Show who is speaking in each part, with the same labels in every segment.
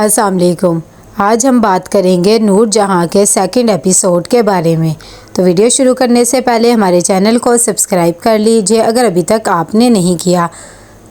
Speaker 1: अस्सलाम वालेकुम। आज हम बात करेंगे नूर जहाँ के सेकंड एपिसोड के बारे में। तो वीडियो शुरू करने से पहले हमारे चैनल को सब्सक्राइब कर लीजिए अगर अभी तक आपने नहीं किया,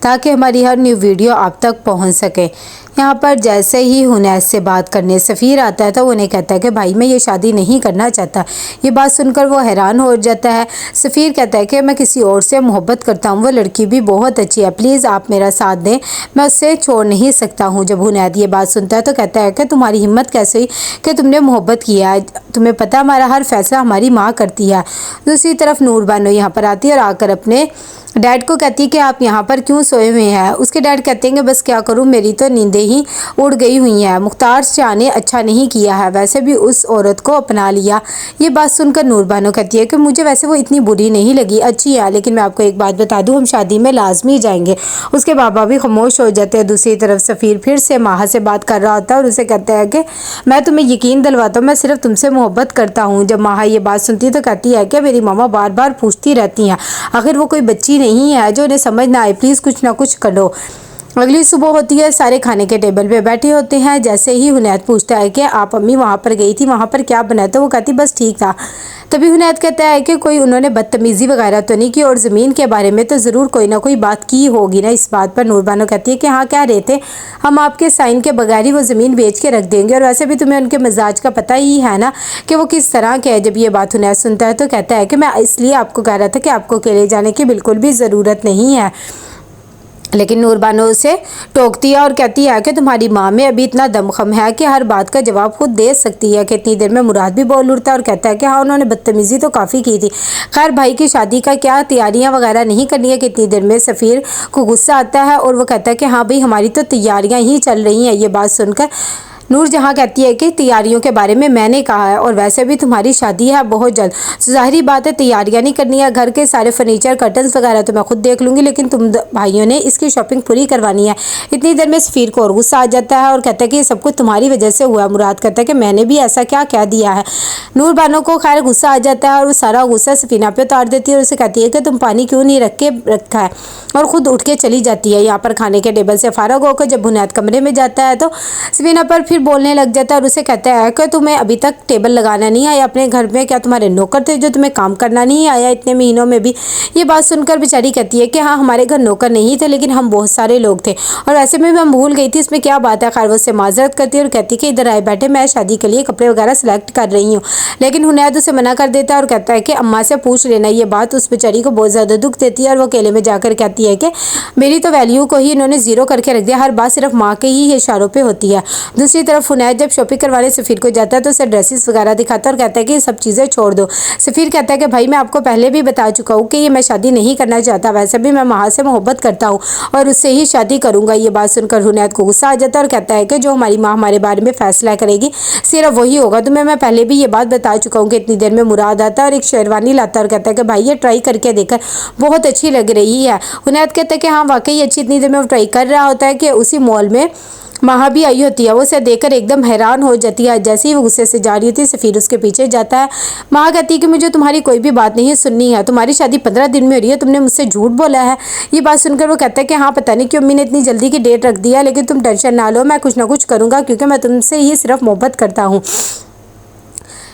Speaker 1: ताकि हमारी हर न्यू वीडियो आप तक पहुंच सके। यहाँ पर जैसे ही हुनैस से बात करने सफ़ीर आता है तो उन्हें कहता है कि भाई मैं ये शादी नहीं करना चाहता। ये बात सुनकर वो हैरान हो जाता है। सफ़ीर कहता है कि मैं किसी और से मोहब्बत करता हूँ, वो लड़की भी बहुत अच्छी है, प्लीज़ आप मेरा साथ दें, मैं उससे छोड़ नहीं सकता हूँ। जब हुनैद ये बात सुनता है तो कहता है कि तुम्हारी हिम्मत कैसे हुई कि तुमने मोहब्बत किया है, तुम्हें पता हमारा हर फैसला हमारी माँ करती है। दूसरी तरफ नूर बानो यहाँ पर आती है और आकर अपने डैड को कहती है कि आप यहाँ पर क्यों सोए हुए हैं। उसके डैड कहते हैं कि बस क्या करूँ, मेरी तो नींदें ही उड़ गई हुई हैं। मुख्तार शाह ने अच्छा नहीं किया है, वैसे भी उस औरत को अपना लिया। ये बात सुनकर नूर बानो कहती है कि मुझे वैसे वो इतनी बुरी नहीं लगी, अच्छी है, लेकिन मैं आपको एक बात बता दूँ, हम शादी में लाजमी जाएंगे। उसके बाबा भी खामोश हो जाते हैं। दूसरी तरफ सफ़ीर फिर से माहा से बात कर रहा होता है और उसे कहता है कि मैं तुम्हें यकीन दिलवाता हूँ, मैं सिर्फ तुमसे मोहब्बत करता हूँ। जब माहा ये बात सुनती है तो कहती है कि मेरी मामा बार बार पूछती रहती हैं, आखिर वो कोई बच्ची नहीं है जो उन्हें समझ ना आए, प्लीज़ कुछ ना कुछ करो। अगली सुबह होती है, सारे खाने के टेबल पे बैठे होते हैं। जैसे ही हुनैद पूछता है कि आप अम्मी वहाँ पर गई थी, वहाँ पर क्या बना, तो वो कहती बस ठीक था। तभी हुनैद कहता है कि कोई उन्होंने बदतमीज़ी वगैरह तो नहीं की, और ज़मीन के बारे में तो ज़रूर कोई ना कोई बात की होगी ना। इस बात पर नूर बानो कहती है कि हाँ कह रहे थे, हम आपके साइन के बगैर ही वो ज़मीन बेच के रख देंगे, और वैसे भी तुम्हें उनके मिजाज का पता ही है ना कि वो किस तरह के है। जब ये बात हुनैद सुनता है तो कहता है कि मैं इसलिए आपको कह रहा था कि आपको अकेले जाने की बिल्कुल भी ज़रूरत नहीं है। लेकिन नूर बानो उसे टोकती है और कहती है कि तुम्हारी माँ में अभी इतना दमखम है कि हर बात का जवाब खुद दे सकती है। कि इतनी देर में मुराद भी बोल उठता है और कहता है कि हाँ उन्होंने बदतमीज़ी तो काफ़ी की थी, खैर भाई की शादी का क्या तैयारियां वगैरह नहीं करनी है। कि इतनी देर में सफ़ीर को गुस्सा आता है और वो कहता है कि हाँ भाई हमारी तो तैयारियाँ ही चल रही हैं। ये बात सुनकर नूर जहाँ कहती है कि तैयारियों के बारे में मैंने कहा है, और वैसे भी तुम्हारी शादी है बहुत जल्द, ज़ाहिरी बात है तैयारियां नहीं करनी है, घर के सारे फर्नीचर कर्टन्स वगैरह तो मैं खुद देख लूँगी, लेकिन तुम भाइयों ने इसकी शॉपिंग पूरी करवानी है। इतनी देर में सफ़ीर को और गुस्सा आ जाता है और कहता है कि ये सब कुछ तुम्हारी वजह से हुआ। मुराद कहता है कि मैंने भी ऐसा क्या कह दिया है। नूर बानो को खैर गुस्सा आ जाता है और वो सारा गुस्सा सफ़ीना पे उतार देती है और उसे कहती है कि तुम पानी क्यों नहीं रखा है, और ख़ुद उठ के चली जाती है। यहाँ पर खाने के टेबल से फारग होकर जब हुनैद कमरे में जाता है तो सफ़ीना पर फिर बोलने लग जाता है और उसे कहता है कि तुम्हें अभी तक टेबल लगाना नहीं आया अपने घर में, क्या तुम्हारे नौकर थे जो तुम्हें काम करना नहीं आया इतने महीनों में भी। ये बात सुनकर बेचारी कहती है कि हाँ हमारे घर नौकर नहीं थे, लेकिन हम बहुत सारे लोग थे, और ऐसे में मैं भूल गई थी, इसमें क्या बात है। खैर वो उससे माजरत करती है और कहती है कि इधर आए बैठे, मैं शादी के लिए कपड़े वगैरह सेलेक्ट कर रही हूँ। लेकिन हुनैद उसे मना कर देता है और कहता है कि अम्मा से पूछ लेना। ये बात उस बेचारी को बहुत ज़्यादा दुख देती है और वो अकेले में जाकर कहती है कि मेरी तो वैल्यू को ही इन्होंने ज़ीरो करके रख दिया, हर बात सिर्फ माँ के ही इशारों पे होती है। दूसरी तरफ हुनैद जब शॉपिंग करवाने सफ़ीर को जाता है तो उसे ड्रेसेस वगैरह दिखाता है और कहता है कि ये सब चीज़ें छोड़ दो। सफ़ीर कहता है कि भाई मैं आपको पहले भी बता चुका हूँ कि ये मैं शादी नहीं करना चाहता, वैसे भी मैं माँ से मोहब्बत करता हूँ और उससे ही शादी करूँगा। ये बात सुनकर हुनैद को गुस्सा आ जाता है और कहता है कि जो हमारी माँ हमारे बारे में फ़ैसला करेगी सिर्फ वही होगा। तुम्हें मैं पहले भी ये बात बता चुका हूँ। कि इतनी देर में मुराद आता है और एक शेरवानी लाता है और कहता है कि भाई ये ट्राई करके देखकर बहुत अच्छी लग रही है। हुनैद कहता है कि हाँ वाकई अच्छी। इतनी देर में वो ट्राई कर रहा होता है कि उसी मॉल में माँ भी आई होती है। वो उसे देखकर एकदम हैरान हो जाती है। जैसे ही वो गुस्से से जा रही होती है सफ़ीर उसके पीछे जाता है। माँ कहती है कि मुझे तुम्हारी कोई भी बात नहीं सुननी है, तुम्हारी शादी 15 दिन में हो रही है, तुमने मुझसे झूठ बोला है। ये बात सुनकर वो कहता है कि हाँ पता नहीं क्यों अम्मी ने इतनी जल्दी की डेट रख दिया, लेकिन तुम टेंशन ना लो, मैं कुछ ना कुछ करूँगा क्योंकि मैं तुमसे ही सिर्फ मोहब्बत करता हूँ।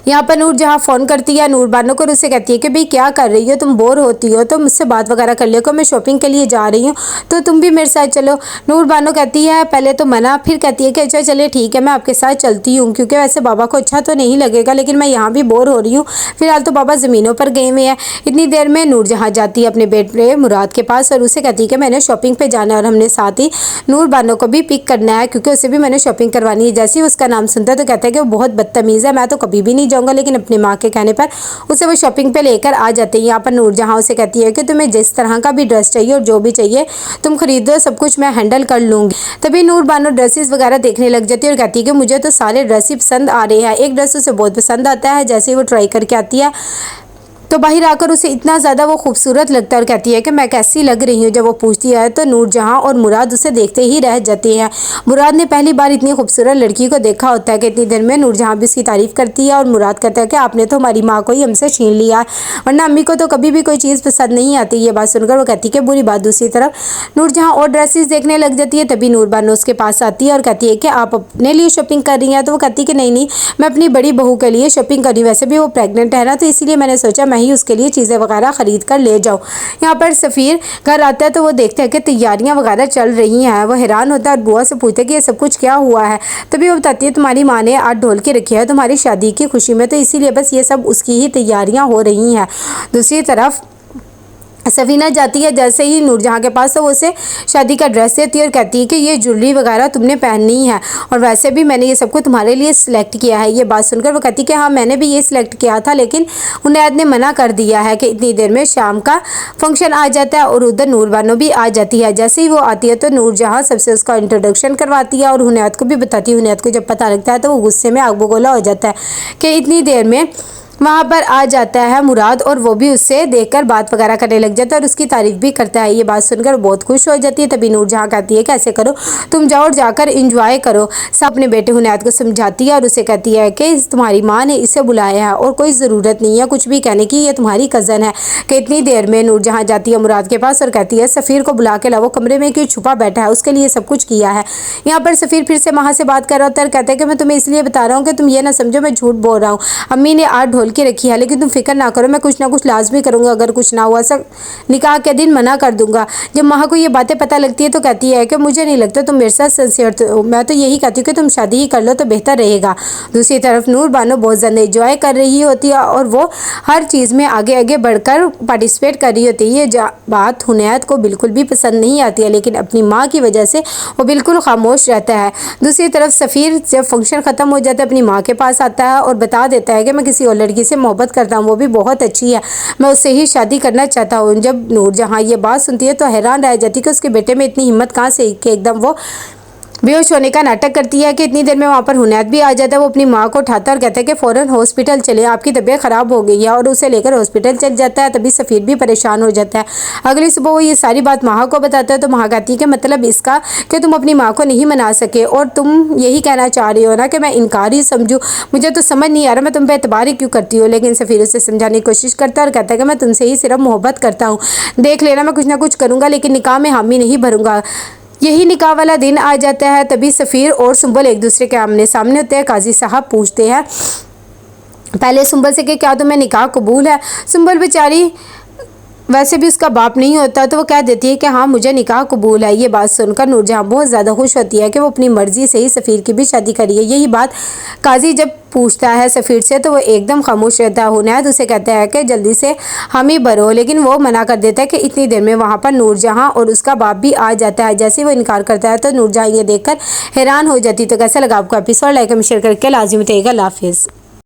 Speaker 1: यहाँ पर नूर जहाँ फ़ोन करती है नूर बानो को, उससे कहती है कि भाई क्या कर रही हो, तुम बोर होती हो तो मुझसे बात वगैरह कर लियो, मैं शॉपिंग के लिए जा रही हूँ तो तुम भी मेरे साथ चलो। नूर बानो कहती है पहले तो मना, फिर कहती है कि अच्छा चले ठीक है मैं आपके साथ चलती हूँ, क्योंकि वैसे बाबा को अच्छा तो नहीं लगेगा, लेकिन मैं यहाँ भी बोर हो रही हूँ, फिलहाल तो बाबा ज़मीनों पर गए हुए हैं। इतनी देर में नूर जहाँ जाती है अपने बेड पे मुराद के पास और उसे कहती है कि मैंने शॉपिंग पे जाना है और हमने साथ ही नूर बानो को भी पिक करना है क्योंकि उसे भी मैंने शॉपिंग करवानी है। जैसे ही उसका नाम सुनता है तो कहता है कि वो बहुत बदतमीज़ है, मैं तो कभी भी नहीं जाऊँगा, लेकिन अपनी माँ के कहने पर उसे वो शॉपिंग पे लेकर आ जाते हैं। यहाँ पर नूर जहाँ उसे कहती है कि तुम्हें जिस तरह का भी ड्रेस चाहिए और जो भी चाहिए तुम खरीदो, सब कुछ मैं हैंडल कर लूँगी। तभी नूर बानो ड्रेसेस वगैरह देखने लग जाती है और कहती है कि मुझे तो सारे ड्रेस ही पसंद आ रहे हैं। एक ड्रेस उसे बहुत पसंद आता है। जैसे ही वो ट्राई करके आती है तो बाहर आकर उसे इतना ज़्यादा वो खूबसूरत लगता है और कहती है कि मैं कैसी लग रही हूँ। जब वो पूछती है तो नूरजहाँ और मुराद उसे देखते ही रह जाते हैं। मुराद ने पहली बार इतनी खूबसूरत लड़की को देखा होता है कि इतनी देर में नूरजहाँ भी उसकी तारीफ़ करती है और मुराद कहता है कि आपने तो हमारी माँ को ही हमसे छीन लिया, वरना अम्मी को तो कभी भी कोई चीज़ पसंद नहीं आती। ये बात सुनकर वो कहती है कि बुरी बात। दूसरी तरफ नूरजहाँ और ड्रेसेस देखने लग जाती है। तभी नूरबानो उसके पास आती है और कहती है कि आप अपने लिए शॉपिंग कर रही हैं। तो वो कहती है कि नहीं, मैं अपनी बड़ी बहू के लिए शॉपिंग कर रही हूँ। वैसे भी वो प्रेग्नेंट है ना, तो इसीलिए मैंने सोचा मैं ही उसके लिए चीज़ें वगैरह ख़रीद कर ले जाऊँ। यहाँ पर सफ़ीर घर आता है तो वो देखते हैं कि तैयारियाँ वगैरह चल रही हैं। वो हैरान होता है और बुआ से पूछते हैं कि ये सब कुछ क्या हुआ है। तभी वो बताती है तुम्हारी माँ ने आज ढोल के रखी है तुम्हारी शादी की खुशी में, तो इसीलिए बस ये सब उसकी ही तैयारियाँ हो रही हैं। दूसरी तरफ सफीना जाती है जैसे ही नूरजहाँ के पास, तो वो उसे शादी का ड्रेस देती है और कहती है कि ये ज्वेलरी वगैरह तुमने पहननी है और वैसे भी मैंने ये सब कुछ तुम्हारे लिए सिलेक्ट किया है। ये बात सुनकर वो कहती है कि हाँ मैंने भी ये सिलेक्ट किया था, लेकिन उनैद ने मना कर दिया है कि इतनी देर में शाम का फंक्शन आ जाता है और उधर नूरबानो भी आ जाती है। जैसे ही वो आती है तो नूरजहाँ सबसे उसका इंट्रोडक्शन करवाती है और हुनैद को भी बताती है। हुनैद को जब पता लगता है तो वो गुस्से में आग बगोला हो जाता है कि इतनी देर में वहाँ पर आ जाता है मुराद और वो भी उससे देखकर बात वगैरह करने लग जाता है और उसकी तारीफ़ भी करता है। ये बात सुनकर बहुत खुश हो जाती है। तभी नूरजहाँ कहती है कैसे करो, तुम जाओ और जाकर इंजॉय करो। सब अपने बेटे हुनैद को समझाती है और उसे कहती है कि तुम्हारी माँ ने इसे बुलाया है और कोई ज़रूरत नहीं है कुछ भी कहने की, ये तुम्हारी कज़न है। कि इतनी देर में नूरजहाँ जाती है मुराद के पास और कहती है सफ़ीर को बुला के लाओ, कमरे में क्यों छुपा बैठा है, उसके लिए सब कुछ किया है। यहाँ पर सफ़ीर फिर से वहाँ से बात कर रहा होता है और कहता है कि मैं तुम्हें इसलिए बता रहा हूँ कि तुम ये ना समझो मैं झूठ बोल रहा हूँ। अम्मी ने आज ढोल के रखी है, लेकिन तुम फिक्र ना करो, मैं कुछ ना कुछ लाजमी करूँगा। अगर कुछ ना हुआ सब निकाह के दिन मना कर दूंगा। जब माँ को ये बातें पता लगती है तो कहती है कि मुझे नहीं लगता तुम मेरे साथ सिंसियर हो, मैं तो यही कहती हूँ कि तुम शादी ही कर लो तो बेहतर रहेगा। दूसरी तरफ नूरबानो बहुत ज़्यादा इंजॉय कर रही होती है और वो हर चीज़ में आगे आगे बढ़कर पार्टिसिपेट कर रही होती है। ये बात हुनैद को बिल्कुल भी पसंद नहीं आती है, लेकिन अपनी माँ की वजह से वो बिल्कुल खामोश रहता है। दूसरी तरफ सफ़ीर जब फंक्शन ख़त्म हो जाता है अपनी माँ के पास आता है और बता देता है कि मैं किसी और लड़की से मोहब्बत करता हूँ, वो भी बहुत अच्छी है, मैं उससे ही शादी करना चाहता हूँ। जब नूरजहाँ ये बात सुनती है तो हैरान रह जाती है कि उसके बेटे में इतनी हिम्मत कहाँ से कि एकदम वो बेहोश होने का नाटक करती है। कि इतनी देर में वहाँ पर हुनैद भी आ जाता है। वो अपनी माँ को उठाता है और कहता है कि फ़ौरन हॉस्पिटल चले, आपकी तबीयत ख़राब हो गई है, और उसे लेकर हॉस्पिटल चल जाता है। तभी सफ़ीर भी परेशान हो जाता है। अगली सुबह वो ये सारी बात माँ को बताता है तो माँ कहती है कि मतलब इसका कि तुम अपनी माँ को नहीं मना सके और तुम यही कहना चाह रही हो ना कि मैं इनकार ही समझूँ। मुझे तो समझ नहीं आ रहा मैं तुम पर एतबार ही क्यों करती हो। लेकिन सफ़ीर उसे समझाने की कोशिश करता है और कहता है कि मैं तुमसे ही सिर्फ मोहब्बत करता हूँ, देख लेना मैं कुछ ना कुछ करूँगा, लेकिन निकाह में हामी नहीं भरूँगा। यही निकाह वाला दिन आ जाता है। तभी सफ़ीर और सुंबल एक दूसरे के आमने सामने होते हैं। काजी साहब पूछते हैं पहले सुंबल से कि क्या तुम्हें निकाह कबूल है। सुंबल बेचारी वैसे भी उसका बाप नहीं होता तो वो कह देती है कि हाँ मुझे निकाह कबूल है। ये बात सुनकर नूरजहाँ बहुत ज़्यादा खुश होती है कि वो अपनी मर्ज़ी से ही सफ़ीर की भी शादी करी है। यही बात काजी जब पूछता है सफ़ीर से तो वो एकदम खामोश रहता है। हुनैद उसे कहता है कि जल्दी से हामी भरो, लेकिन वो मना कर देता है कि इतनी देर में वहाँ पर नूरजहाँ और उसका बाप भी आ जाता है। जैसे ही वो इनकार करता है तो नूरजहाँ ये देखकर हैरान हो जाती है। तो कैसा लगा आपको एपिसोड, लाइक और शेयर करके लाजिम बताइएगा। अल्लाह हाफिज़।